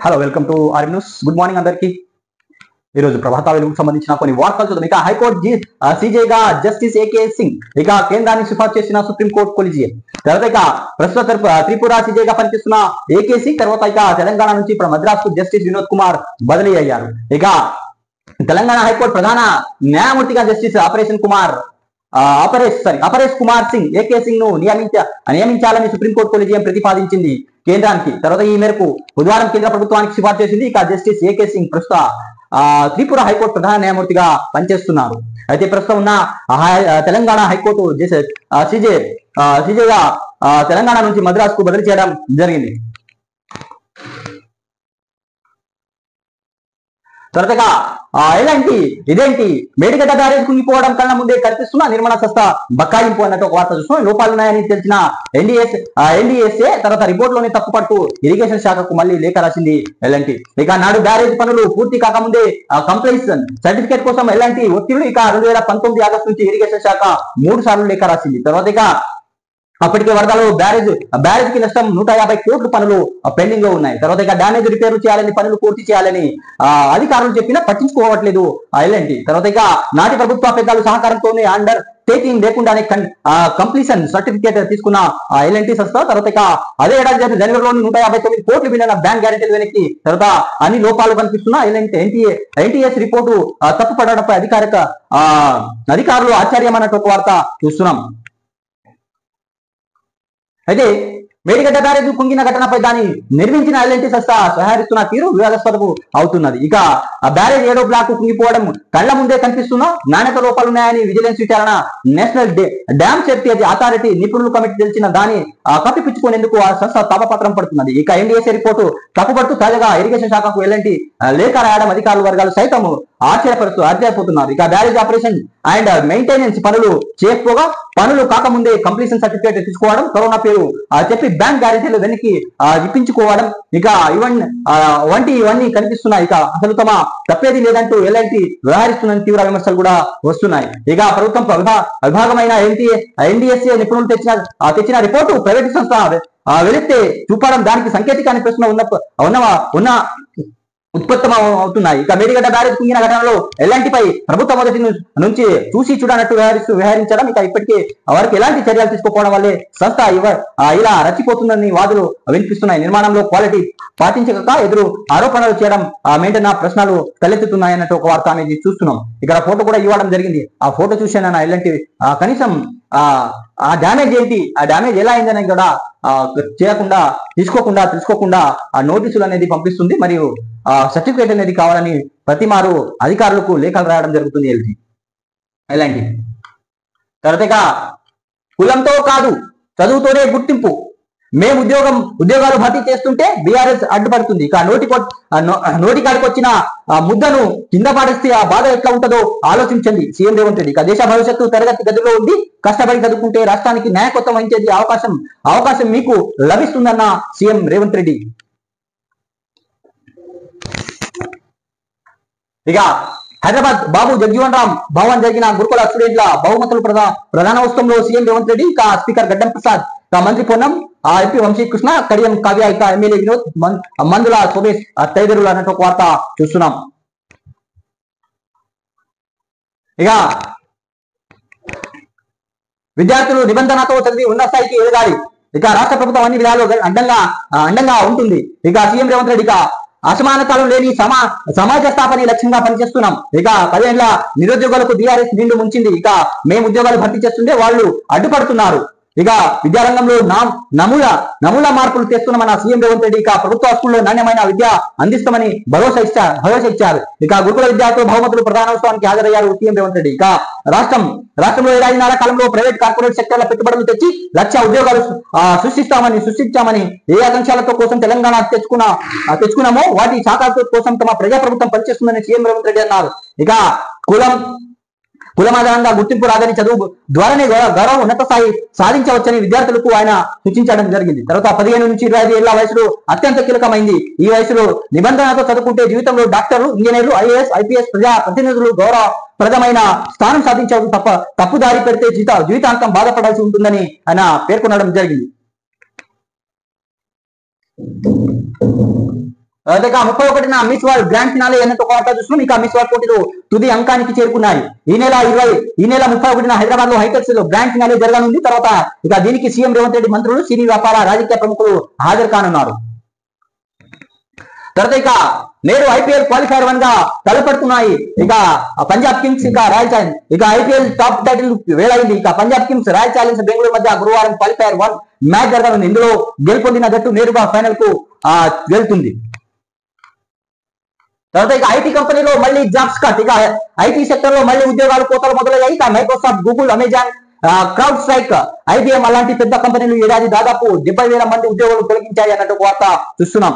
Hello welcome to RM news. Good morning అందరికి. ఈ రోజు ప్రభాత వెలుగుకు సంబంధించిన కొన్ని వార్తలు చూద్దాం. ఇక హైకోర్టు సీజేగా జస్టిస్ ఏకే సింగ్, ఇక కేంద్రానికి సిఫార్సు చేసిన సుప్రీంకోర్టు కొలిజియం. తర్వాత ఇక ప్రస్తుత త్రిపుర సీజేగా పనిచేస్తున్న ఏకే సింగ్ తర్వాత ఇక తెలంగాణ నుంచి ఇప్పుడు మద్రాసు జస్టిస్ వినోద్ కుమార్ బదిలీ అయ్యారు. ఇక తెలంగాణ హైకోర్టు ప్రధాన న్యాయమూర్తిగా జస్టిస్ అపరేష్ కుమార్ సింగ్ ఏకే సింగ్ ను నియమించాలని సుప్రీంకోర్టు కొలిజియం ప్రతిపాదించింది కేంద్రానికి. తర్వాత ఈ మేరకు బుధవారం కేంద్ర ప్రభుత్వానికి సిఫార్సు చేసింది. ఇక జస్టిస్ ఏకే సింగ్ ప్రస్తుత త్రిపుర హైకోర్టు ప్రధాన న్యాయమూర్తిగా పనిచేస్తున్నారు. అయితే ప్రస్తుతం ఉన్న తెలంగాణ హైకోర్టు సీజేగా తెలంగాణ నుంచి మద్రాసుకు బదిలీ చేయడం జరిగింది. త్వరగా ఇదేంటి మేడిగడ్డ బ్యారేజ్ కుంగిపోవడం కన్నా ముందే కనిపిస్తున్న నిర్మాణ సంస్థ బకాయింపు అన్నట్టు ఒక వార్త చూస్తున్నాం. లోపాలున్నాయని తెలిసిన ఎన్డీఎస్ఏ తర్వాత రిపోర్ట్ లోని తప్పుపట్టు ఇరిగేషన్ శాఖకు మళ్ళీ లేఖ రాసింది ఎల్ఎన్టీ. ఇక నాడు బ్యారేజ్ పనులు పూర్తి కాకముందే కంప్లీషన్ సర్టిఫికేట్ కోసం ఎల్ఎన్టీ ఒత్తిళ్లు. ఇక 2019 ఆగస్టు నుంచి ఇరిగేషన్ శాఖ 3 సార్లు లేఖ రాసింది. తర్వాత ఇక అప్పటికే వరదలు బ్యారేజ్ కి నష్టం 150 కోట్ల పనులు పెండింగ్ లో ఉన్నాయి. తర్వాత ఇక డ్యామేజ్ రిపేర్లు చేయాలని, పనులు పూర్తి చేయాలని అధికారులు చెప్పినా పట్టించుకోవట్లేదు ఎల్ఎన్టీ. తర్వాత ఇక నాటి ప్రభుత్వ పెద్దలు సహకారంతోనే అండర్ టేకింగ్ లేకుండానే కంప్లీషన్ సర్టిఫికేట్ తీసుకున్న ఎల్ఎన్టీ సంస్థ. తర్వాత ఇక అదే ఏడాది జనవరిలోని 159 కోట్ల విలువైన బ్యాంక్ గ్యారెంటీలు వెనక్కి. తర్వాత అన్ని లోపాలు కనిపిస్తున్న ఎన్టీఎస్ రిపోర్టు తప్పుపడడంపై అధికారులు ఆశ్చర్యం అన్నట్టు ఒక వార్త చూస్తున్నాం. అయితే మేడిగడ్డ బ్యారేజ్ కుంగిన ఘటనపై దాన్ని నిర్మించిన ఎల్ఎన్టీ సంస్థ సహాయిస్తున్న తీరు వివాదాస్పదం అవుతున్నది. ఇక ఆ బ్యారేజ్ 7వ బ్లాక్ కుంగిపోవడం కళ్ల ముందే కనిపిస్తున్నా నాణ్యత లోపాలున్నాయని విజిలెన్స్ విచారణ నేషనల్ డ్యామ్ సేఫ్టీ అథారిటీ నిపుణులు కమిటీ తెలిసిన దాన్ని కప్పిపుచ్చుకునేందుకు ఆ సంస్థ తాపపత్రం పడుతున్నది. ఇక ఎన్డీఎస్ఏ రిపోర్టు తప్పుపడుతూ తాజాగా ఇరిగేషన్ శాఖకు ఎల్ఎన్టీ లేఖ రాయడం అధికారుల వర్గాలు సైతం ఆశ్చర్యపోతున్నారు. ఇక బ్యారేజ్ ఆపరేషన్ అండ్ మెయింటెనెన్స్ పనులు చేయకపోగా పనులు కాకముందే కంప్లీషన్ సర్టిఫికేట్ తీసుకోవడం, కరోనా పేరు చెప్పి బ్యాంక్ గ్యారెంటీలు వెనక్కి ఇప్పించుకోవడం ఇక ఇవన్నీ కనిపిస్తున్నాయి. ఇక అసలు తమ తప్పేది లేదంటూ ఎల్ఎన్టీ వ్యవహరిస్తున్న తీవ్ర విమర్శలు కూడా వస్తున్నాయి. ఇక ప్రభుత్వం విభాగమైన ఎన్డీఎస్ఏ నిపుణులు తెచ్చిన రిపోర్టు ప్రైవేటు సంస్థ వెలిస్తే చూపడం దానికి సంకేతికాన్ని ప్రశ్న ఉన్న ఉత్పత్తం అవుతున్నాయి. ఇక మేడిగడ్డ బ్యారేజ్ కుంగిన ఘటనలో ఎల్ఎన్టీపై ప్రభుత్వం మొదటి నుంచి చూసి చూడనట్టు వ్యవహరించడం, ఇక ఇప్పటికే వారికి ఎలాంటి చర్యలు తీసుకోకపోవడం వల్లే సంస్థ ఇలా రచ్చిపోతుందని వాదులు వినిపిస్తున్నాయి. నిర్మాణంలో క్వాలిటీ పాటించక ఎదురు ఆరోపణలు చేయడం మెయింటైన్ ప్రశ్నలు తలెత్తుతున్నాయన్నట్టు ఒక వార్త అనేది చూస్తున్నాం. ఇక్కడ ఫోటో కూడా ఇవ్వడం జరిగింది. ఆ ఫోటో చూసాను ఎల్ఎన్టీ కనీసం ఆ డ్యామేజ్ ఏంటి, ఆ డ్యామేజ్ ఎలా అయిందని కూడా తీసుకోకుండా ఆ నోటీసులు అనేది పంపిస్తుంది. మరియు సర్టిఫికేట్ అనేది కావాలని ప్రతి మారు అధికారులకు లేఖలు రాయడం జరుగుతుంది ఎల్ఎన్టీ. తర్వాత కులంతో కాదు చదువుతోనే గుర్తింపు, మేము ఉద్యోగాలు భర్తీ చేస్తుంటే బీఆర్ఎస్ అడ్డుపడుతుంది. ఇక నోటికాడికి వచ్చిన ముద్దను కింద పాడేస్తే ఆ బాధ ఎట్లా ఉంటుందో ఆలోచించండి సీఎం రేవంత్ రెడ్డి. ఇక దేశ భవిష్యత్తు తరగతి గదిలో ఉంది, కష్టపడి చదువుకుంటే రాష్ట్రానికి నాయకత్వం వహించేది అవకాశం మీకు లభిస్తుందన్న సీఎం రేవంత్ రెడ్డి. ఇక హైదరాబాద్ బాబు జగజీవన్ రామ్ భవన్ జరిగిన గురుకుల స్టూడెంట్ల బహుమతులు ప్రధానోత్సవంలో సీఎం రేవంత్ రెడ్డి, ఇక స్పీకర్ గడ్డం ప్రసాద్, మంత్రి పొన్నం, ఎంపీ వంశీకృష్ణ, కడియం కావ్య, ఇక ఎమ్మెల్యే వినోద్, మందుల సోమేష్ తదితరులు అన్నట్టు ఒక వార్త చూస్తున్నాం. ఇక విద్యార్థులు నిబంధనతో చదివి ఉన్నత స్థాయికి ఎదగాలి. ఇక రాష్ట్ర ప్రభుత్వం అన్ని విధాలు అండంగా ఉంటుంది. ఇక సీఎం రేవంత్ రెడ్డి అసమానతలు లేని సమాజ స్థాపన లక్ష్యంగా పనిచేస్తున్నాం. ఇక 10 ఏళ్ల నిరుద్యోగులకు బీఆర్ఎస్ నిండు ముంచింది. ఇక మేము ఉద్యోగాలు భర్తీ చేస్తుంటే వాళ్ళు అడ్డుపడుతున్నారు. ఇక విద్యారంగంలో నమూనా మార్పులు తెస్తున్నామన్న సీఎం రేవంత్ రెడ్డి. ఇక ప్రభుత్వ స్కూల్లో నాణ్యమైన విద్య అందిస్తామని భరోసా ఇచ్చారు. ఇక గురుకుల విద్యార్థుల బహుమతులు ప్రధానోత్సవానికి హాజరయ్యారు సీఎం రేవంత్ రెడ్డి. ఇక రాష్ట్రంలో 7 కాలంలో ప్రైవేట్ కార్పొరేట్ సెక్టర్ల పెట్టుబడులు తెచ్చి 1,00,000 ఉద్యోగాలు సృష్టించామని ఏ ఆకాంక్షలతో కోసం తెలంగాణ తెచ్చుకున్నామో వాటి సాకారత కోసం తమ ప్రజాప్రభుత్వం పనిచేస్తుందని సీఎం రేవంత్ రెడ్డి అన్నారు. ఇక కులమాధారంగా గుర్తింపు రాదని చదువు ద్వారానే గౌరవం ఉన్నత స్థాయి సాధించవచ్చని విద్యార్థులకు ఆయన సూచించడం జరిగింది. తర్వాత 15 నుంచి 25 ఏళ్ల వయసులో అత్యంత కీలకమైంది. ఈ వయసులో నిబంధనలతో చదువుకుంటే జీవితంలో డాక్టర్లు, ఇంజనీర్లు, ఐఏఎస్, ఐపీఎస్, ప్రజా ప్రతినిధులు గౌరవప్రదమైన స్థానం సాధించడం తప్పుదారి పెడితే జీవితాంతం బాధపడాల్సి ఉంటుందని ఆయన పేర్కొనడం జరిగింది. అదేగా 31న మిస్ వరల్డ్ గ్రాండ్ ఫినాలే అన్నట్టు ఒక వార్త చూస్తున్నాం. ఇక మిస్ వరల్డ్ పోటీలు తుది అంకానికి చేరుకున్నాయి. ఈ నెల 31న హైదరాబాద్ లో హైటెక్స్ లో గ్రాండ్ ఫినాలే జరగనుంది. తర్వాత ఇక దీనికి సీఎం రేవంత్ రెడ్డి, మంత్రులు, సినీ వ్యాపార, రాజకీయ ప్రముఖులు హాజరు కానున్నారు. తర్వాత ఇక నేడు ఐపీఎల్ క్వాలిఫైర్ 1 గా తలపడుతున్నాయి. ఇక పంజాబ్ కింగ్స్, ఇక రాయల్ ఛాలెంజ్, ఇక ఐపీఎల్ టాప్ టైటిల్ వేళైంది. ఇక Punjab Kings, royal challenge Bengaluru మధ్య గురువారం క్వాలిఫైర్ 1 మ్యాచ్ జరగనుంది. ఇందులో గెలుపొందిన జట్టు నేరుగా ఫైనల్ కు వెళ్తుంది. తర్వాత ఇక ఐటీ కంపెనీలో మళ్ళీ జాబ్స్ కట్. ఇక ఐటీ సెక్టర్ లో మళ్ళీ ఉద్యోగాలు కోతలు మొదలయ్యాయి. ఇక Microsoft, Google, Amazon, crowd strike, IBM అలాంటి పెద్ద కంపెనీలు ఏడాది దాదాపు 70,000 మంది ఉద్యోగులు తొలగించాయి అన్నట్టు వార్త చూస్తున్నాం.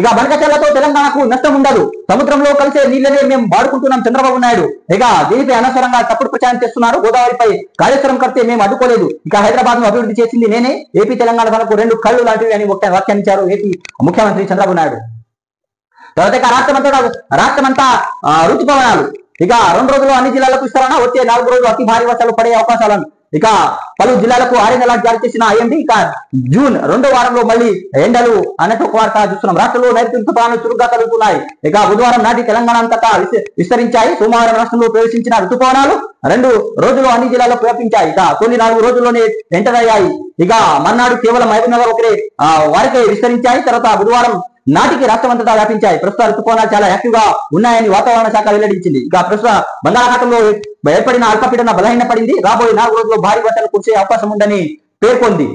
ఇక బనకచర్లతో తెలంగాణకు నష్టం ఉండదు, సముద్రంలో కలిసే నీళ్ళనే మేము వాడుకుంటున్నాం చంద్రబాబు నాయుడు. ఇక దీనిపై అనవసరంగా తప్పుడు ప్రచారం చేస్తున్నారు. గోదావరిపై కాళేశ్వరం కడితే మేము అడ్డుకోలేదు, ఇక హైదరాబాద్ ను అభివృద్ధి చేసింది నేనే, ఏపీ తెలంగాణ తనకు 2 కళ్ళు లాంటివి అని వ్యాఖ్యానించారు ఏపీ ముఖ్యమంత్రి చంద్రబాబు నాయుడు. తర్వాత ఇక రాష్ట్రమంతా ఋతుపవనాలు. ఇక 2 రోజులు అన్ని జిల్లాలకు ఇస్తారన్నా, వచ్చే 4 రోజులు అతి భారీ వర్షాలు పడే అవకాశాలను ఇక పలు జిల్లాలకు ఆరెంజ్ అలర్ట్ జారీ చేసిన ఐఎండీ. ఇక జూన్ 2వ వారంలో మళ్ళీ ఎండలు అన్నట్టు ఒక వార్త చూస్తున్నాం. రాష్ట్రంలో నైరుతి ఋతుపవనాలు చురుగ్గా కలుగుతున్నాయి. ఇక బుధవారం నాటి తెలంగాణ అంతటా విస్తరించాయి. సోమవారం రాష్ట్రంలో ప్రవేశించిన ఋతుపవనాలు 2 రోజులు అన్ని జిల్లాల్లో వ్యాపించాయి. ఇక తొలి 4 రోజుల్లోనే ఎంటర్ అయ్యాయి. ఇక మర్నాడు కేవలం మహబూబ్నగర్ వారికే విస్తరించాయి. తర్వాత బుధవారం నాటికి రాష్ట్రమంతటా వ్యాపించాయి. ప్రస్తుత ఋతుపవనాలు చాలా యాక్టివ్ గా ఉన్నాయని వాతావరణ శాఖ వెల్లడించింది. ఇక ప్రస్తుత బంగాళాఖాతంలో ఏర్పడిన అల్పపీడన బలహీనపడింది. రాబోయే 4 రోజుల్లో భారీ వర్షాలు కురిసే అవకాశం ఉందని పేర్కొంది.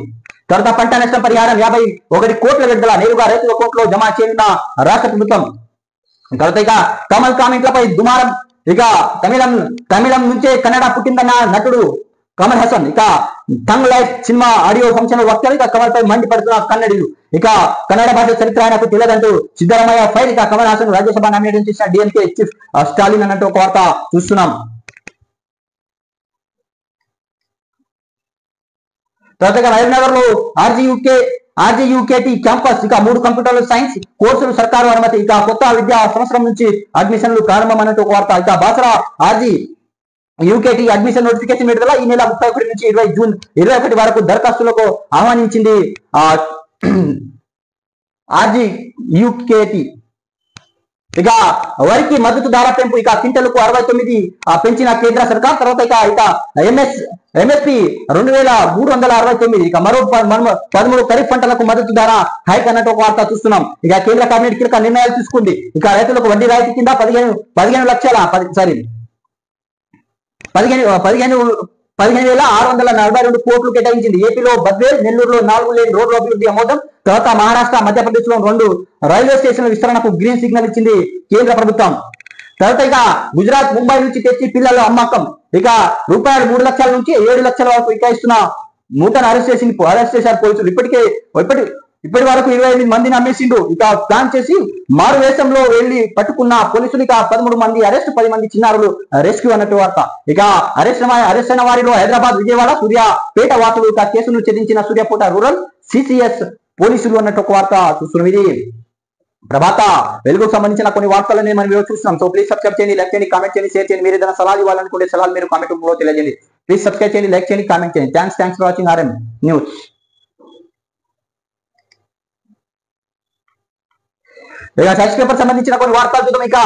తర్వాత పంట నష్టం పరిహారం 51 కోట్ల విడుదల నేరుగా రైతుల అకౌంట్లో జమ చేయనున్న రాష్ట్ర ప్రభుత్వం. తర్వాత ఇక కమల్ కామెంట్లపై దుమారం. ఇక తమిళం నుంచే కన్నడ పుట్టిందన్న నటుడు కమల్ హాసన్. ఇక థంగ్ లైఫ్ సినిమా ఆడియో ఫంక్షన్ వక్తలు. ఇక కమల్ పై మండిపడుతున్న కన్నడిలు. ఇక కన్నడ భాష చరిత్ర ఆయనకు తెలియదంటూ సిద్ధరామయ్య ఫైర్. ఇక కమల్ హాసన్ రాజ్యసభ నామినేషన్ చేసిన డిఎంకే చీఫ్ స్టాలిన్ అన్నట్టు ఒక వార్త చూస్తున్నాం. తర్వాత మహబూబ్నగర్ లో ఆర్జీయూకేటీ క్యాంపస్. ఇక 3 కంప్యూటర్ సైన్స్ కోర్సులు సర్కారు అనుమతి. ఇక కొత్త విద్యా సంవత్సరం నుంచి అడ్మిషన్లు ప్రారంభం అన్నట్టు ఒక వార్త. ఇక బాసరా యూకేటీ అడ్మిషన్ నోటిఫికేషన్ విడుదల. ఈ నెల 31 నుంచి 20 జూన్ 21 వరకు దరఖాస్తులకు ఆహ్వానించింది ఆర్జీయూకేటీ. ఇక వరికి మద్దతు ధర పెంపు. ఇక క్వింటల్కు 69 పెంచిన కేంద్ర సర్కార్. తర్వాత ఇక ఎంఎస్పి 2369. ఇక మరో 13 ఖరీఫ్ పంటలకు మద్దతు ధర హైక్ అన్నట్టు ఒక వార్త చూస్తున్నాం. ఇక కేంద్ర కేబినెట్ కీలక నిర్ణయాలు తీసుకుంది. ఇక రైతులకు వడ్డీ రాయితీ కింద 15,642 కోట్లు కేటాయించింది. ఏపీలో బద్వేల్, నెల్లూరులో 4 లేన్ రోడ్ల అభివృద్ధి ఆమోదం. తర్వాత మహారాష్ట్ర, మధ్యప్రదేశ్ లో 2 రైల్వే స్టేషన్ల విస్తరణకు గ్రీన్ సిగ్నల్ ఇచ్చింది కేంద్ర ప్రభుత్వం. తర్వాత ఇక గుజరాత్, ముంబై నుంచి తెచ్చి పిల్లల అమ్మకం. ఇక రూపాయలు 3 లక్షల నుంచి 7 లక్షల వరకు విక్రయిస్తున్న మూటను అరెస్ట్ చేశారు పోలీసులు. ఇప్పటి వరకు 25 మందిని అమ్మేసిండు. ఇక ప్లాన్ చేసి మారు వేషంలో వెళ్లి పట్టుకున్న పోలీసులు. ఇక 13 మంది అరెస్ట్, 10 మంది చిన్నారులు రెస్క్యూ అన్నట్టు వార్త. ఇక అరెస్ట్ అయిన వారిలో హైదరాబాద్, విజయవాడ, సూర్యాపేట వాసులు. ఇక కేసును ఛేదించిన సూర్యాపేట రూరల్ సిసిఎస్ పోలీసులు అన్నట్టు ఒక వార్త చూస్తున్నాం. ఇది ప్రభాత వెలుగుకు సంబంధించిన కొన్ని వార్తలని మనం చూస్తున్నాం. సో ప్లీజ్ సబ్స్క్రైబ్ చేయండి, లైక్ చేయండి, కామెంట్ చేయండి, షేర్ చేయండి. మీరు ఏదైనా సలహాలు ఇవ్వాలనుకుంటే సలహాలు మీరు కామెంట్ రూపంలో తెలియజేయండి. ప్లీజ్ సబ్స్క్రైబ్ చేయండి, లైక్ చేయండి, కామెంట్ చేయండి. Thanks for watching RM news. ఇక సైన్స్ పేపర్ సంబంధించిన కొన్ని వార్తలు చూద్దాం. ఇక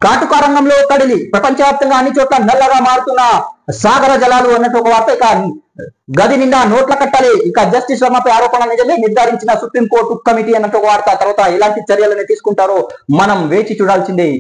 కాటుకా రంగంలో కడిలి. ప్రపంచవ్యాప్తంగా అన్ని చోట్ల నల్లగా మారుతున్న సాగర జలాలు అన్నట్టు ఒక వార్త. ఇక గది నిండా నోట్ల కట్టాలి. ఇక జస్టిస్ వర్మపై ఆరోపణ నిజమే నిర్ధారించిన సుప్రీంకోర్టు కమిటీ అన్నట్టు ఒక వార్త. తర్వాత ఎలాంటి చర్యలను తీసుకుంటారో మనం వేచి చూడాల్సిందే.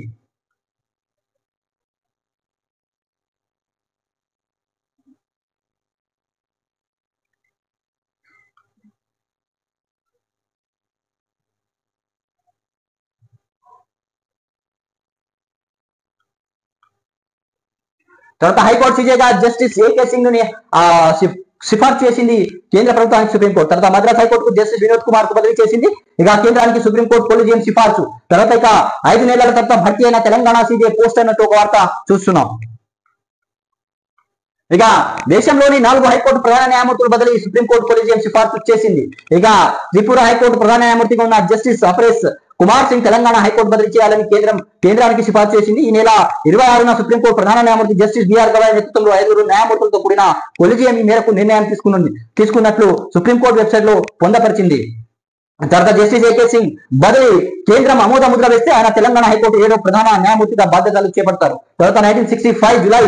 తర్వాత హైకోర్టు సీజేగా జస్టిస్ ఏకే సింగ్ ని సిఫార్సు చేసింది కేంద్ర ప్రభుత్వానికి సుప్రీంకోర్టు. తర్వాత మద్రాస్ హైకోర్టుకు జస్టిస్ వినోద్ కుమార్ కు బదిలీ చేసింది. ఇక కేంద్రానికి సుప్రీంకోర్టు కొలిజియం సిఫార్సు. తర్వాత ఇక 5 నెలల తర్వాత భర్తీ అయిన తెలంగాణ సీజే పోస్ట్ అన్నట్టు ఒక వార్త చూస్తున్నాం. ఇక దేశంలోని 4 హైకోర్టు ప్రధాన న్యాయమూర్తుల బదిలీ సుప్రీంకోర్టు కొలిజియం సిఫార్సు చేసింది. ఇక త్రిపుర హైకోర్టు ప్రధాన న్యాయమూర్తిగా ఉన్న జస్టిస్ అఫ్రేస్ కుమార్ సింగ్ తెలంగాణ హైకోర్టు బదిలీ చేయాలని కేంద్రానికి సిఫార్సు చేసింది. ఈ నెల 26న సుప్రీంకోర్టు ప్రధాన న్యాయమూర్తి జస్టిస్ బిఆర్ గవాయ్ నేతృత్వంలో 5 న్యాయమూర్తులతో కూడిన కొలిజియం ఈ మేరకు నిర్ణయం తీసుకున్నట్లు సుప్రీంకోర్టు వెబ్సైట్ లో పొందపరిచింది. తర్వాత జస్టిస్ ఏకే సింగ్ బదిలీ కేంద్రం ఆమోద ముద్ర వేస్తే ఆయన తెలంగాణ హైకోర్టు 7వ ప్రధాన న్యాయమూర్తిగా బాధ్యతలు చేపడతారు. తర్వాత 1965 జూలై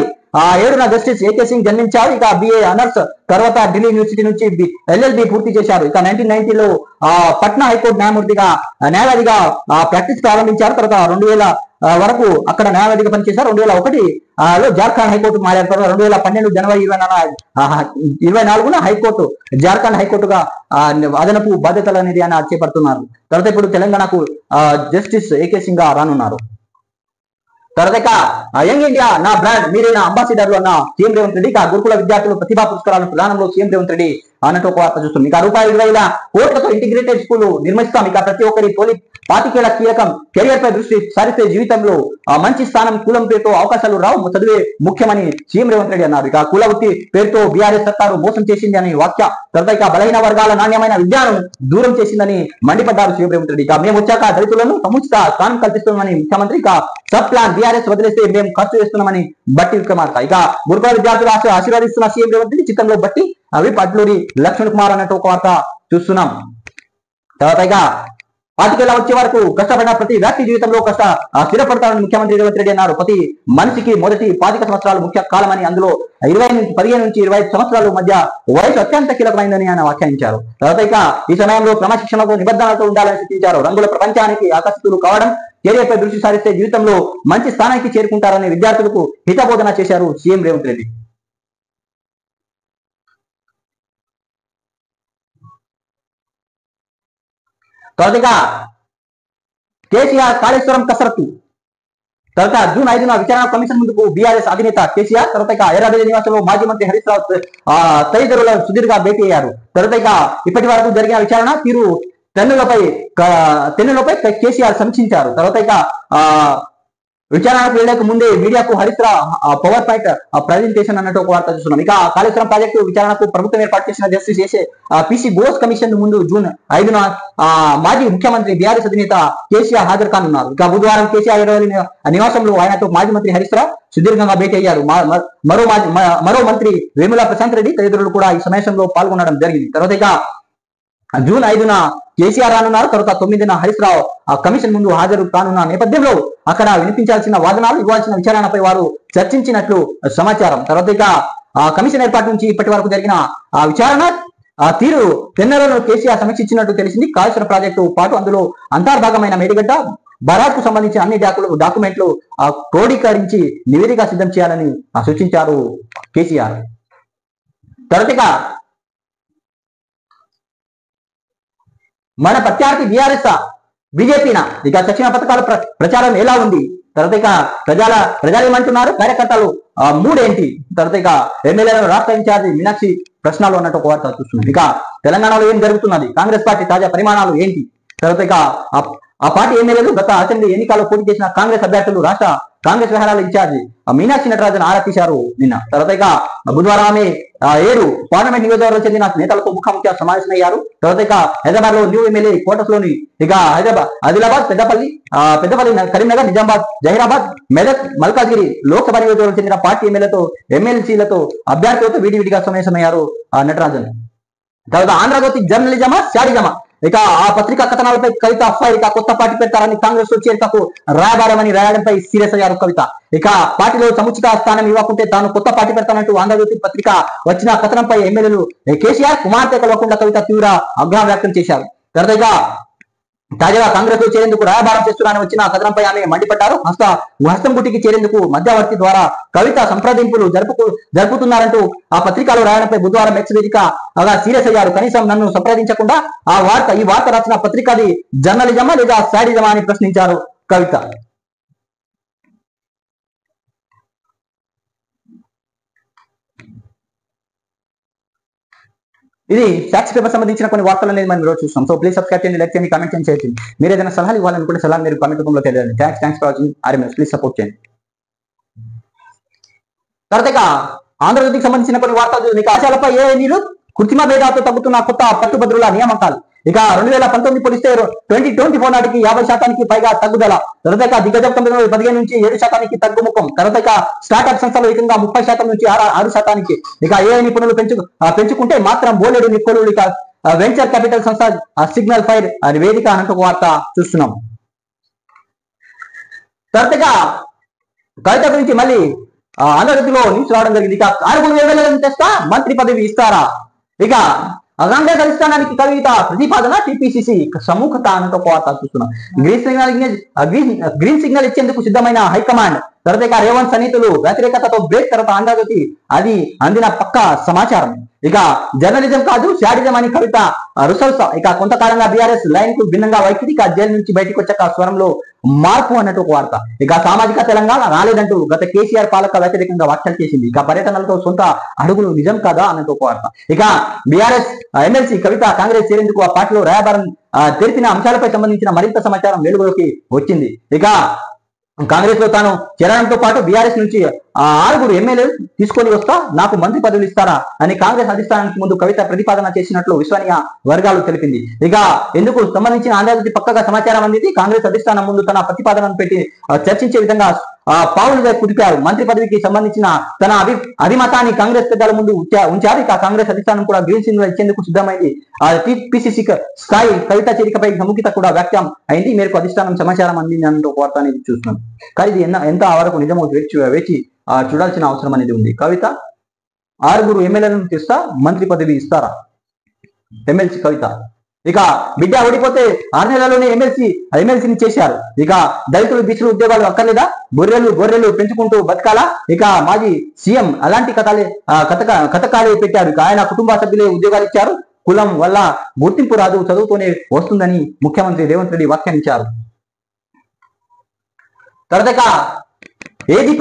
7న జస్టిస్ ఏకే సింగ్ జన్మించారు. ఇక బిఏ ఆనర్స్ తర్వాత ఢిల్లీ యూనివర్సిటీ నుంచి ఎల్ఎల్బి పూర్తి చేశారు. ఇక 1990లో పట్నా హైకోర్టు న్యాయవాదిగా ప్రాక్టీస్ ప్రారంభించారు. తర్వాత 2000 వరకు అక్కడ న్యాయవాదిగా పనిచేశారు. 2001లో జార్ఖండ్ హైకోర్టు మారారు. తర్వాత 2012 జనవరి 24న హైకోర్టు జార్ఖండ్ హైకోర్టుగా అదనపు బాధ్యతలు అనేది ఆయన చేపడుతున్నారు. తర్వాత ఇప్పుడు తెలంగాణకు జస్టిస్ ఏకే సింగ్ గా రానున్నారు. తర్వాత యంగ్ ఇండియా నా బ్రాండ్ మీరే నా అంబాసిడర్లు అన్న సీఎం రేవంత్ రెడ్డి. గురుకుల విద్యార్థులు ప్రతిభా పురస్కారాలను ప్రధానంలో సీఎం రేవంత్ రెడ్డి అన్నట్టు ఒక వార్త చూస్తుంది. ₹20,000 కోట్లతో ఇంటిగ్రేటెడ్ స్కూల్ నిర్మిస్తాం. ప్రతి ఒక్కరి తొలి 25 కీలకం కెరియర్ పై దృష్టి సారిస్తే జీవితంలో మంచి స్థానం కులం పేరుతో అవకాశాలు రావు, చదివే ముఖ్యమని సీఎం రేవంత్ రెడ్డి అన్నారు. కుల వృత్తి పేరుతో బీఆర్ఎస్ సర్కారు మోసం చేసింది అని వ్యాఖ్య. తర్వాత బలహీన వర్గాల నాణ్యమైన విద్యను దూరం చేసిందని మండిపడ్డారు సీఎం రేవంత్ రెడ్డి. మేము వచ్చాక దళితులను సముచిత స్థానం కల్పిస్తున్నామని ముఖ్యమంత్రి. సబ్ ప్లాన్ బీఆర్ఎస్ వదిలేస్తే మేము ఖర్చు చేస్తున్నామని బట్టి విక్రమార్క. గురుకుల విద్యార్థులు ఆశీర్వదిస్తున్న సీఎం రేవంత్ రెడ్డి చిత్రంలో బట్టి అవి పట్లూరి లక్ష్మణ్ కుమార్ అన్నట్టు ఒక వార్త చూస్తున్నాం. తర్వాత పాతికేళ్ళ వచ్చే వరకు కష్టపడిన ప్రతి వ్యక్తి జీవితంలో స్థిరపడతారని ముఖ్యమంత్రి రేవంత్ రెడ్డి అన్నారు. ప్రతి మనిషికి మొదటి 25 సంవత్సరాలు ముఖ్య కాలమని, అందులో 15 నుంచి 25 సంవత్సరాల మధ్య వయసు అత్యంత కీలకమైందని ఆయన వ్యాఖ్యానించారు. తర్వాత ఈ సమయంలో క్రమశిక్షణతో నిబద్ధనతో ఉండాలని సూచించారు. రంగుల ప్రపంచానికి ఆకర్షితులు కావడం, కెరీర్ పై దృష్టి సారిస్తే జీవితంలో మంచి స్థానానికి చేరుకుంటారని విద్యార్థులకు హితబోధన చేశారు సీఎం రేవంత్ రెడ్డి. తర్వాత కేసీఆర్ కాళేశ్వరం కసరత్తు. తర్వాత జూన్ 5న విచారణ కమిషన్ ముందుకు బీఆర్ఎస్ అధినేత కేసీఆర్. తర్వాత ఎర్రబెల్లి నివాసంలో మాజీ మంత్రి హరీష్ రావు తదితరుల సుదీర్ఘ భేటీ అయ్యారు. తర్వాత ఇప్పటి వరకు జరిగిన విచారణ తీరు తెన్నులపై కేసీఆర్ సమీక్షించారు. తర్వాత విచారణకు వెళ్లేక ముందే మీడియాకు Harish Rao power point presentation అన్నట్టు ఒక వార్త చూస్తున్నాం. కాళేశ్వరం ప్రాజెక్టు విచారణకు ప్రభుత్వం ఏర్పాటు చేసిన జస్టిస్ పిసి బోస్ కమిషన్ ముందు జూన్ 5న మాజీ ముఖ్యమంత్రి బీఆర్ఎస్ అధినేత కేసీఆర్ హాజరు కానున్నారు. బుధవారం కేసీఆర్ నివాసంలో ఆయనతో మాజీ మంత్రి హరీష్ రావు సుదీర్ఘంగా భేటీ అయ్యారు. మరో మంత్రి వేముల ప్రశాంత్ రెడ్డి తదితరులు కూడా ఈ సమావేశంలో పాల్గొనడం జరిగింది. తర్వాత జూన్ 5న కేసీఆర్ రానున్నారు. తర్వాత 9న హరీష్ రావు కమిషన్ ముందు హాజరు కానున్న నేపథ్యంలో అక్కడ వినిపించాల్సిన వాదనాలు, ఇవ్వాల్సిన విచారణపై వారు చర్చించినట్లు సమాచారం. తర్వాత కమిషన్ ఏర్పాటు నుంచి ఇప్పటి వరకు జరిగిన విచారణ తీరు తెన్నెలలో కేసీఆర్ సమీక్షించినట్టు తెలిసింది. కాళేశ్వరం ప్రాజెక్టు పాటు అందులో అంతర్భాగమైన మేడిగడ్డ బరాజ్ కు సంబంధించిన అన్ని డాక్యుమెంట్లు క్రోడీకరించి నివేదిక సిద్ధం చేయాలని సూచించారు కేసీఆర్. తర్వాత మన ప్రత్యర్థి బీఆర్ఎస్ బీజేపీన సచిన పథకాల ప్రచారం ఎలా ఉంది? తర్వాత ప్రజలు ఏమంటున్నారు? కార్యకర్తలు మూడేంటి? తర్వాత ఎమ్మెల్యేలను రాష్ట్ర ఇన్ఛార్జి మీనాక్షి ప్రశ్నలు అన్నట్టు ఒక వార్త చూస్తున్నాం. తెలంగాణలో ఏం జరుగుతున్నది? కాంగ్రెస్ పార్టీ తాజా పరిమాణాలు ఏంటి? తర్వాత ఆ పార్టీ ఎమ్మెల్యేలు గత అసెంబ్లీ ఎన్నికల్లో పోటీ చేసిన కాంగ్రెస్ అభ్యర్థులు రాష్ట్ర కాంగ్రెస్ వ్యవహారాల ఇన్ఛార్జి మీనాక్షి నటరాజన్ ఆరా తీశారు నిన్న. తర్వాత బుధవారం ఆమె 7 పార్లమెంట్ నియోజకవర్గాలకు చెందిన నేతలతో ముఖాముఖి సమావేశమయ్యారు. తర్వాత హైదరాబాద్ లో న్యూ ఎమ్మెల్యే క్వార్టర్స్ లోని ఆదిలాబాద్, పెద్దపల్లి, కరీంనగర్, నిజామాబాద్, జహీరాబాద్, మెదక్, మల్కాజ్గిరి లోక్సభ నియోజకవర్గాలకు చెందిన పార్టీ ఎమ్మెల్సీలతో అభ్యర్థులతో విడివిడిగా సమావేశమయ్యారు నటరాజన్. తర్వాత ఆంధ్రజ్యోతి జర్నలిజమా శాడిజమా? ఆ పత్రికా కథనాలపై కవిత ఫైర్. కొత్త పార్టీ పెడతారని కాంగ్రెస్ లో చేరికకు రాయబారమని రాయడంపై సీరియస్ అయ్యారు కవిత. పార్టీలో సముచిత స్థానం ఇవ్వకుంటే తాను కొత్త పార్టీ పెడతానంటూ ఆంధ్రజ్యోతి పత్రిక వచ్చిన కథనంపై ఎమ్మెల్యేలు కేసీఆర్ కుమార్తె కలవకుండా కవిత తీవ్ర ఆగ్రహం వ్యక్తం చేశారు. తర్వాత తాజాగా కాంగ్రెస్ లో చేరేందుకు రాయబారం చేస్తున్నారని వచ్చిన కథనంపై ఆమె మండిపడ్డారు. హస్తంగుటికి చేరేందుకు మధ్యవర్తి ద్వారా కవిత సంప్రదింపులు జరుపుతున్నారంటూ ఆ పత్రికలో రాయడంపై బుధవారం ఎక్స్ వేదిక సీరియస్ అయ్యారు. కనీసం నన్ను సంప్రదించకుండా ఈ వార్త రాసిన పత్రికది జర్నలిజమా లేదా శాడిజమా అని ప్రశ్నించారు కవిత. ఇది సాక్షి పేపర్ సంబంధించిన కొన్ని వార్తలు అనేది మనం ఈరోజు చూస్తాం. సో ప్లీజ్ సబ్స్క్రైబ్ చేయండి, లైక్ చేయండి, కామెంట్ చేయండి. మీరు ఏదైనా సలహాలు ఇవ్వాలనుకుంటే సలహాలు మీరు కామెంట్ రూపంలో తెలియండి. Thanks for watching RMS. Please support చేయండి. తర్వాత ఆంధ్రజ్యోతికి సంబంధించిన కొన్ని వార్తలు. ఆశాలపై ఏ నీరు కృత్రిమ భేదాలతో తగ్గుతున్న కొత్త పట్టుభద్రుల నియామకాలు. ఇక 2019 పోలిస్తే 2024 నాటికి 50% పైగా తగ్గుదల. తర్వాత ఇక దిగ్గజ కంపెనీలో 15 నుంచి 7% తగ్గుముఖం. తర్వాత ఇక స్టార్ట్అప్ సంస్థలు ఏకంగా 30% నుంచి 6%. ఇక ఏ నిపుణులు పెంచుకుంటే మాత్రం బోలెడు నిపుణులు. ఇక వెంచర్ క్యాపిటల్ సంస్థ సిగ్నల్ ఫైర్ వేదిక అనంత వార్త చూస్తున్నాం. తర్వాత కవిత గురించి మళ్ళీ ఆంధ్రజ్యోతిలో న్యూస్ రావడం జరిగింది. ఇక 6 ఎమ్మెల్యేలను తెస్తా మంత్రి పదవి ఇస్తారా? ఇక కాంగ్రెస్ అధిష్టానానికి కవిత ప్రతిపాదన, టీపీసీసీ సముఖత అన్నట్టు ఒక వార్త చూస్తున్నాం. గ్రీన్ సిగ్నల్ ఇచ్చేందుకు సిద్ధమైన హైకమాండ్. తర్వాత ఇక రేవంత్ సన్నిహితులు వ్యతిరేకతతో బ్రేక్. తర్వాత ఆంధ్రజ్యోతి అది అందిన పక్క సమాచారం. ఇక జర్నలిజం కాదు శాడిజం అని కవిత రుసల్స. ఇక కొంతకాలంగా బీఆర్ఎస్ లైన్ కు భిన్నంగా వైఖరి. ఇక జైలు నుంచి బయటకు వచ్చాక స్వరంలో మార్పు అన్నట్టు ఒక వార్త. ఇక సామాజిక తెలంగాణ రాలేదంటూ గత కేసీఆర్ పాలక వ్యతిరేకంగా వ్యాఖ్యలు చేసింది. ఇక పర్యటనలతో సొంత అడుగులు నిజం కాదా అన్నట్టు ఒక వార్త. ఇక బీఆర్ఎస్ ఎమ్మెల్సీ కవిత కాంగ్రెస్ చేరేందుకు ఆ పార్టీలో రాయబారం తెలిపిన అంశాలపై సంబంధించిన మరింత సమాచారం వెలుగులోకి వచ్చింది. ఇక కాంగ్రెస్ లో తాను చేరడంతో పాటు బీఆర్ఎస్ నుంచి 6 ఎమ్మెల్యేలు తీసుకొని వస్తా, నాకు మంత్రి పదవులు ఇస్తారా అని కాంగ్రెస్ అధిష్టానానికి ముందు కవిత ప్రతిపాదన చేసినట్లు విశ్వసనీయ వర్గాలు తెలిపింది. ఇక ఎందుకు సంబంధించిన ఆంధ్రజ్యోతి పక్కగా సమాచారం అందింది. కాంగ్రెస్ అధిష్టానం ముందు తన ప్రతిపాదనను పెట్టి చర్చించే విధంగా పావులుగా కుదిపారు. మంత్రి పదవికి సంబంధించిన తన అభిమతాన్ని కాంగ్రెస్ పెద్దల ముందు ఉంచారు. ఇక కాంగ్రెస్ అధిష్టానం కూడా గ్రీన్ సిగ్నల్ ఇచ్చేందుకు సిద్ధమైంది. పిసిసి స్థాయి కవిత చేరికపై సముఖత కూడా వ్యక్తం అయింది. మేరకు అధిష్టానం సమాచారం అందింది అన్న ఒక వార్త అనేది చూస్తున్నాం. కానీ ఇది ఎంత వరకు నిజమో వేచి చూడాల్సిన అవసరం అనేది ఉంది. కవిత 6 ఎమ్మెల్యేలను తెస్తా మంత్రి పదవి ఇస్తారా? ఎమ్మెల్సీ కవిత. ఇక బిడ్డ ఓడిపోతే 6 నెలల్లోనే ఎమ్మెల్సీని చేశారు. ఇక దళితులు బీసీలు ఉద్యోగాలు అక్కర్లేదా? గొర్రెలు పెంచుకుంటూ బతకాలా? ఇక మాజీ సీఎం అలాంటి కథకాలే పెట్టారు. ఇక ఆయన కుటుంబ సభ్యులే ఉద్యోగాలు ఇచ్చారు. కులం వల్ల గుర్తింపు రాదు, చదువుతోనే వస్తుందని ముఖ్యమంత్రి రేవంత్ రెడ్డి వ్యాఖ్యానించారు. తర్వాత ఏది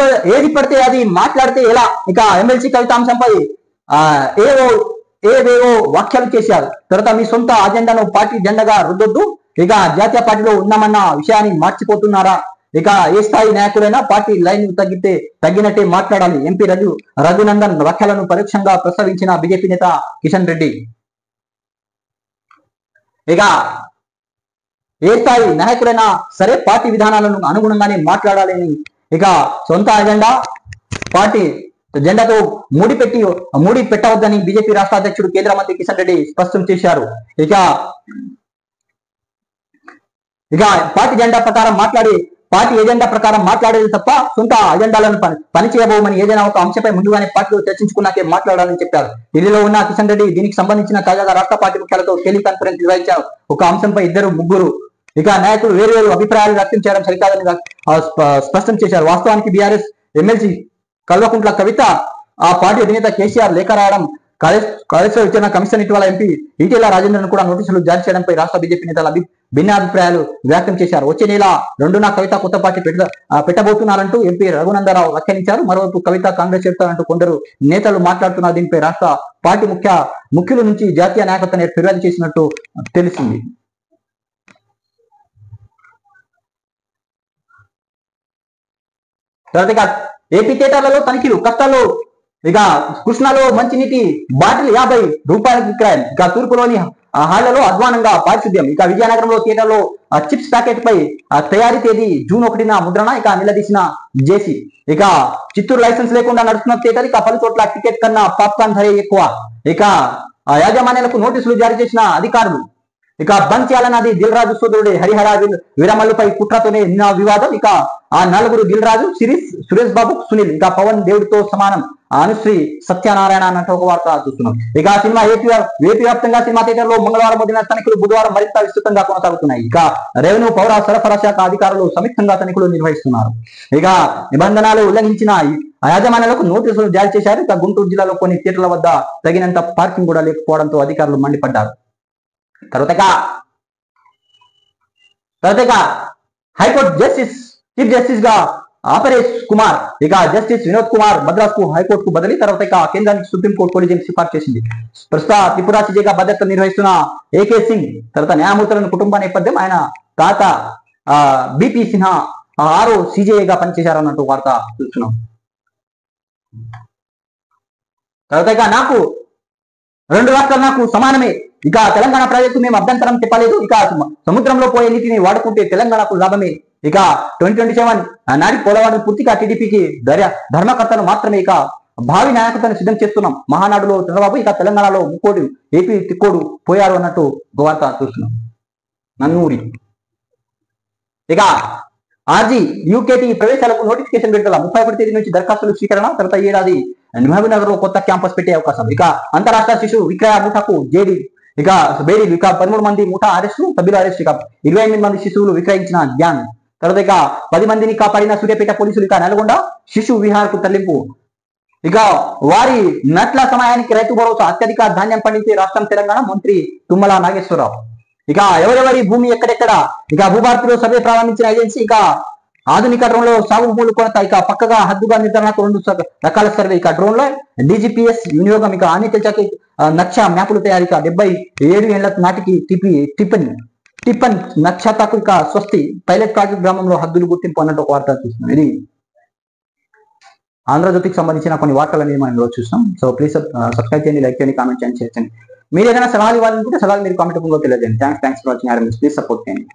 పడితే అది మాట్లాడితే ఎలా? ఇక ఎమ్మెల్సీ కవిత అంశంపై ఏవేవో వ్యాఖ్యలు చేశారు. తర్వాత మీ సొంత అజెండాను పార్టీ జెండాగా రుద్దొద్దు. ఇక జాతీయ పార్టీలో ఉన్నామన్న విషయాన్ని మర్చిపోతున్నారా? ఇక ఏ స్థాయి నాయకుడైనా పార్టీ లైన్ తగ్గినట్టే మాట్లాడాలి. ఎంపీ రఘునందన్ వ్యాఖ్యలను పరోక్షంగా ప్రస్తావించిన బీజేపీ నేత కిషన్ రెడ్డి. ఇక ఏ స్థాయి నాయకుడైనా సరే పార్టీ విధానాలను అనుగుణంగానే మాట్లాడాలని, ఇక సొంత అజెండా పార్టీ జెండాతో ముడి పెట్టవద్దని బీజేపీ రాష్ట్ర అధ్యక్షుడు కేంద్ర మంత్రి కిషన్ రెడ్డి స్పష్టం చేశారు. ఇక పార్టీ జెండా ప్రకారం పార్టీ ఎజెండా ప్రకారం మాట్లాడేది తప్ప సొంత అజెండాలను పని చేయబోమని ఏదైనా ఒక అంశంపై ముందుగానే పార్టీలో చర్చించుకున్నాకే మాట్లాడాలని చెప్పారు. ఢిల్లీలో ఉన్న కిషన్ రెడ్డి దీనికి సంబంధించిన తాజాగా రాష్ట్ర పార్టీ ముఖ్యాలతో టెలికాన్ఫరెన్స్ నిర్వహించారు. ఒక అంశంపై 2-3 ఇక నాయకులు వేరు అభిప్రాయాలు వ్యక్తం చేయడం సరికాదని స్పష్టం చేశారు. వాస్తవానికి బీఆర్ఎస్ ఎమ్మెల్సీ కల్వకుంట్ల కవిత ఆ పార్టీ అధినేత కేసీఆర్ లేఖ రాయడం, కాళేశ్వర విచారణ కమిషన్ ఇటీవల ఎంపీ ఈటెల రాజేంద్రన్ కూడా నోటీసులు జారీ చేయడంపై రాష్ట్ర బీజేపీ నేతలు భిన్నాభిప్రాయాలు వ్యక్తం చేశారు. వచ్చే నెల 2న కవిత కొత్త పార్టీ పెట్టబోతున్నారంటూ ఎంపీ రఘునందరావు వ్యాఖ్యానించారు. మరోవైపు కవిత కాంగ్రెస్ చేస్తారంటూ కొందరు నేతలు మాట్లాడుతున్నారు. దీనిపై రాష్ట్ర పార్టీ ముఖ్యుల నుంచి జాతీయ నాయకత్వాన్ని ఫిర్యాదు చేసినట్టు తెలిసింది. తర్వాత ఏపీ థియేటర్లలో తనిఖీలు కష్టాల్లో. ఇక కృష్ణాలో మంచినీటి బాటిల్ 50 రూపాయలకు విక్రయం. ఇక తూర్పులోని హాళ్లలో అధ్వానంగా పారిశుద్ధ్యం. ఇక విజయనగరంలో థియేటర్లో చిప్స్ ప్యాకెట్ పై తయారీ తేదీ జూన్ 1న ముద్రణ. ఇక నిలదీసిన జేసీ. ఇక చిత్తూరు లైసెన్స్ లేకుండా నడుస్తున్న థియేటర్. ఇక 10 చోట్ల టికెట్ కన్నా పాప్కార్న్ ధర ఎక్కువ. ఇక యాజమాన్యాలకు నోటీసులు జారీ చేసిన అధికారులు. ఇక బంద్ చేయాలన్నది దిల్ రాజు సోదరుడి హరిహర వీరమల్లుపై కుట్రతోనే నిన్న వివాదం. ఇక ఆ 4 దిల్ రాజు, సురేష్ బాబు, సునీల్, ఇంకా పవన్ దేవుడితో సమానం అనుశ్రీ సత్యనారాయణ అన్నట్టు ఒక వార్త చూస్తున్నాం. ఇక సినిమా ఏపీ వ్యాప్తంగా సినిమా థియేటర్లో మంగళవారం మొదలైన తనిఖీలు బుధవారం మరింత విస్తృతంగా కొనసాగుతున్నాయి. ఇక రెవెన్యూ పౌర సరఫరా శాఖ అధికారులు సంయుక్తంగా తనిఖీలు నిర్వహిస్తున్నారు. ఇక నిబంధనలు ఉల్లంఘించిన యాజమాన్యాలకు నోటీసులు జారీ చేశారు. ఇక గుంటూరు జిల్లాలో కొన్ని థియేటర్ల వద్ద తగినంత పార్కింగ్ కూడా లేకపోవడంతో అధికారులు మండిపడ్డారు. తర్వాత హైకోర్టు చీఫ్ జస్టిస్ గా ఆపరేష్ కుమార్. ఇక జస్టిస్ వినోద్ కుమార్ మద్రాస్ కు హైకోర్టుకు బదిలీ. తర్వాత కేంద్రానికి సుప్రీంకోర్టు కొలిజియం సిఫార్సు చేసింది. ప్రస్తుత త్రిపుర సిజేగా బాధ్యతలు నిర్వహిస్తున్న ఏకే సింగ్ తర్వాత న్యాయమూర్తులను కుటుంబ నేపథ్యం. ఆయన తాత బిపి సిన్హా 6వ సిజేగా పనిచేశారన్నట్టు వార్త చూస్తున్నాం. తర్వాత నాకు 2 రాష్ట్రాలు నాకు సమానమే. ఇక తెలంగాణ ప్రాజెక్టు మేము అభ్యంతరం చెప్పలేదు. ఇక సముద్రంలో పోయే నీటిని వాడుకుంటే తెలంగాణకు లాభమే. ఇక 2027 నాటి పోలవరం పూర్తిగా టీడీపీకి ధర్మకర్తను మాత్రమే. ఇక భావి నాయకత్వాన్ని సిద్ధం చేస్తున్నాం. మహానాడులో చంద్రబాబు, ఇక తెలంగాణలో ముక్కోడు, ఏపీ తిక్కోడు పోయారు అన్నట్టు వార్త చూస్తున్నాం. నన్నూరి. ఇక ఆర్జీ యూకేటీ ప్రవేశాలకు నోటిఫికేషన్ విడుదల. 31 తేదీ నుంచి దరఖాస్తులు స్వీకరణ. తర్వాత ఏడాది మహబూబ్ నగర్ లో కొత్త క్యాంపస్ పెట్టే అవకాశం. ఇక అంతరాష్ట్ర శిశు విక్రయ ముఠాకు బేడీ. ఇక 13 మంది ముఠా అరెస్టు, సభ్యుల అరెస్ట్. ఇక 28 మంది శిశువులు విక్రయించిన గ్యాంగ్. తర్వాత ఇక 10 మందిని కాపాడిన సూర్యాపేట పోలీసులు. ఇక నల్గొండ శిశు విహార్కు తరలింపు. ఇక వారి నట్ల సమయానికి రైతు భరోసా. అత్యధిక ధాన్యం పండించే రాష్ట్రం తెలంగాణ. మంత్రి తుమ్మల నాగేశ్వరరావు. ఇక ఎవరెవరి భూమి ఎక్కడెక్కడ. ఇక భూభారతిలో సర్వే ప్రారంభించిన ఏజెన్సీ. ఇక ఆధునిక డ్రోన్ లో సాగు భూములు కొరత. ఇక పక్కగా హద్దుగా నిర్ధారణకు 2 రకాల సర్వే. ఇక డ్రోన్ లో DGPS వినియోగం. ఇక అన్ని తెల్చాకి నక్ష మ్యాపులు తయారు. ఇక 77 ఏళ్ల నాటికి టిప్పన్ నక్షతకు ఇక స్వస్తి. పైలట్ ప్రాజెక్ట్ గ్రామంలో హద్దులు గుర్తింపు అన్నట్టు ఒక వార్త చూస్తున్నాం. ఇది ఆంధ్రజ్యోతికి సంబంధించిన కొన్ని వార్తలన్నీ మనం రోజు చూస్తాం. సో ప్లీజ్ సబ్స్క్రైబ్ చేయండి, లైక్ చేయండి, కామెంట్ చేయండి, షేర్ చేయండి. మీరు ఏదైనా సలహాలు ఇవ్వాలనుకుంటే సలహాలు మీరు కామెంట్ రూపంలో తెలియజేయండి. Thanks for watching. Please support చేయండి.